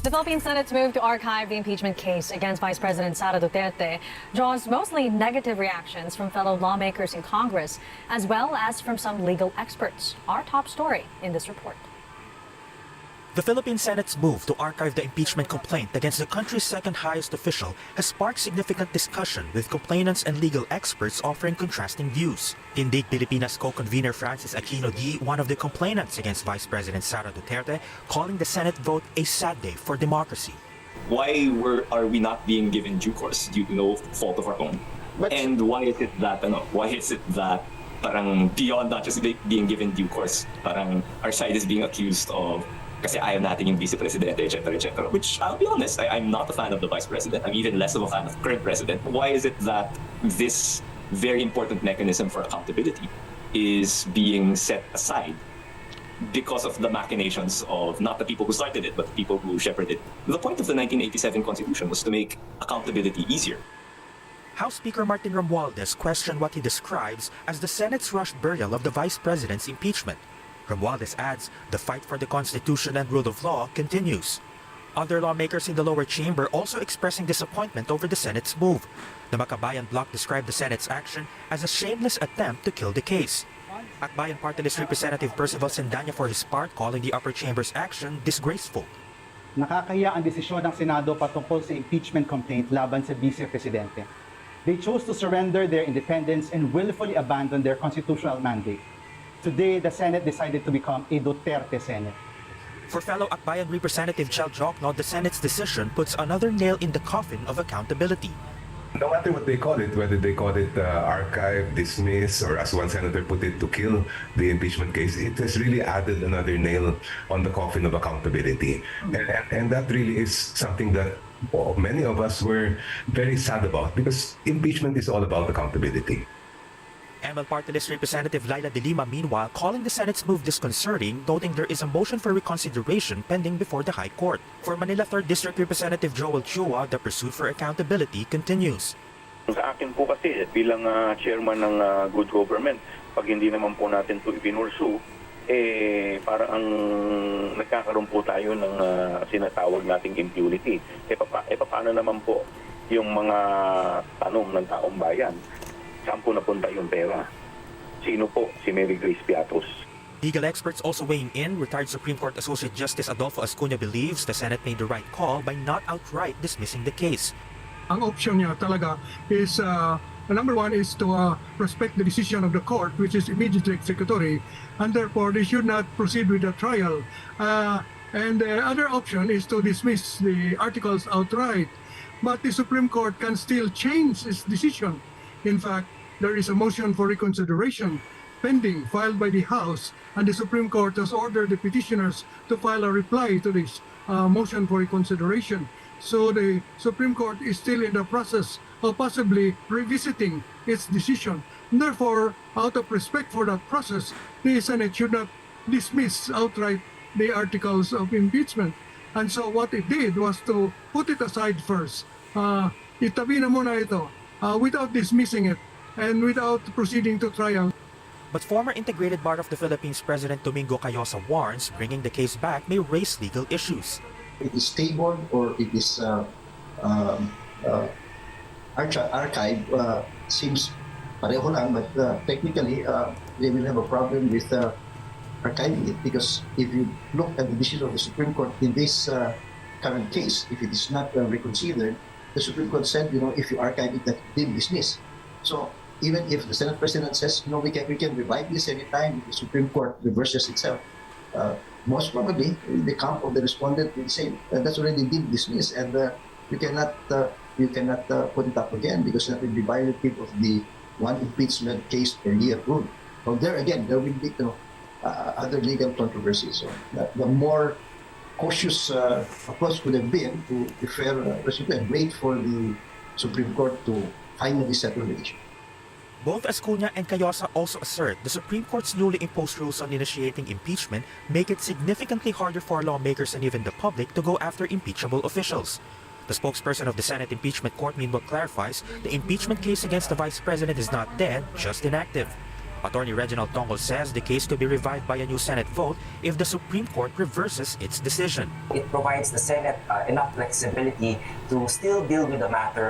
The Philippine Senate's move to archive the impeachment case against Vice President Sara Duterte draws mostly negative reactions from fellow lawmakers in Congress, as well as from some legal experts. Our top story in this report. The Philippine Senate's move to archive the impeachment complaint against the country's second highest official has sparked significant discussion, with complainants and legal experts offering contrasting views. Indeed, Pilipinas co-convener Francis Aquino D, one of the complainants against Vice President Sara Duterte, calling the Senate vote a sad day for democracy. Why are we not being given due course due to no fault of our own? And why is it that parang beyond not just being given due course, parang our side is being accused of kasi ayaw natin yung Vice President, etc., etc. Which, I'll be honest, I'm not a fan of the Vice President. I'm even less of a fan of the current President. Why is it that this very important mechanism for accountability is being set aside because of the machinations of not the people who started it, but the people who shepherded it? The point of the 1987 Constitution was to make accountability easier. House Speaker Martin Romualdez questioned what he describes as the Senate's rushed burial of the Vice President's impeachment. Romualdez adds the fight for the Constitution and rule of law continues. Other lawmakers in the lower chamber also expressing disappointment over the Senate's move. The Makabayan bloc described the Senate's action as a shameless attempt to kill the case. Akbayan Party List Representative Percival Sendanya, for his part, calling the upper chamber's action disgraceful. Nakakahiya ang desisyon ng Senado patungkol sa impeachment complaint laban sa Vice Presidente. They chose to surrender their independence and willfully abandon their constitutional mandate. Today, the Senate decided to become a Duterte Senate. For fellow Akbayan Representative Chel Jokno, the Senate's decision puts another nail in the coffin of accountability. No matter what they call it, whether they call it archive, dismiss, or as one senator put it, to kill the impeachment case, it has really added another nail on the coffin of accountability. And that really is something that many of us were very sad about, because impeachment is all about accountability. ML Party List Representative Laila de Lima, meanwhile, calling the Senate's move disconcerting, noting there is a motion for reconsideration pending before the High Court. For Manila 3rd District Representative Joel Chua, the pursuit for accountability continues. Sa akin po kasi, bilang chairman ng good government, pag hindi naman po natin ito ipinursu, para ang nagkakaroon po tayo ng sinatawag nating impunity. Paano naman po yung mga tanong ng taong bayan? Saan po napunta yung pera? Sino po si Mary Grace Piatos? Legal experts also weighing in. Retired Supreme Court Associate Justice Adolfo Ascuna believes the Senate made the right call by not outright dismissing the case. Ang option niya talaga is, number one is to respect the decision of the court, which is immediately executory, and therefore they should not proceed with the trial. And the other option is to dismiss the articles outright. But the Supreme Court can still change its decision. In fact, there is a motion for reconsideration pending, filed by the House, and the Supreme Court has ordered the petitioners to file a reply to this motion for reconsideration. So the Supreme Court is still in the process of possibly revisiting its decision. And therefore, out of respect for that process, the Senate should not dismiss outright the articles of impeachment. And so what it did was to put it aside first. Itabi na muna ito. Without dismissing it and without proceeding to trial. But former Integrated Bar of the Philippines President Domingo Cayosa warns bringing the case back may raise legal issues. It is tabled or it is archived seems pareho lang, but technically they will have a problem with archiving it, because if you look at the decision of the Supreme Court in this current case, if it is not reconsidered, the Supreme Court said, if you archive it, that they dismiss. So even if the Senate President says, we can revive this anytime, the Supreme Court reverses itself, most probably the camp of the respondent will say that's already been dismissed, and you cannot put it up again, because that will be violative of the one impeachment case per year rule. So there again, there will be other legal controversies. So the more cautious approach would have been to defer and wait for the Supreme Court to finally settle the issue. Both Ascuna and Cayosa also assert the Supreme Court's newly imposed rules on initiating impeachment make it significantly harder for lawmakers and even the public to go after impeachable officials. The spokesperson of the Senate Impeachment Court meanwhile clarifies the impeachment case against the Vice President is not dead, just inactive. Attorney Reginald Tongol says the case could be revived by a new Senate vote if the Supreme Court reverses its decision. It provides the Senate enough flexibility to still deal with the matter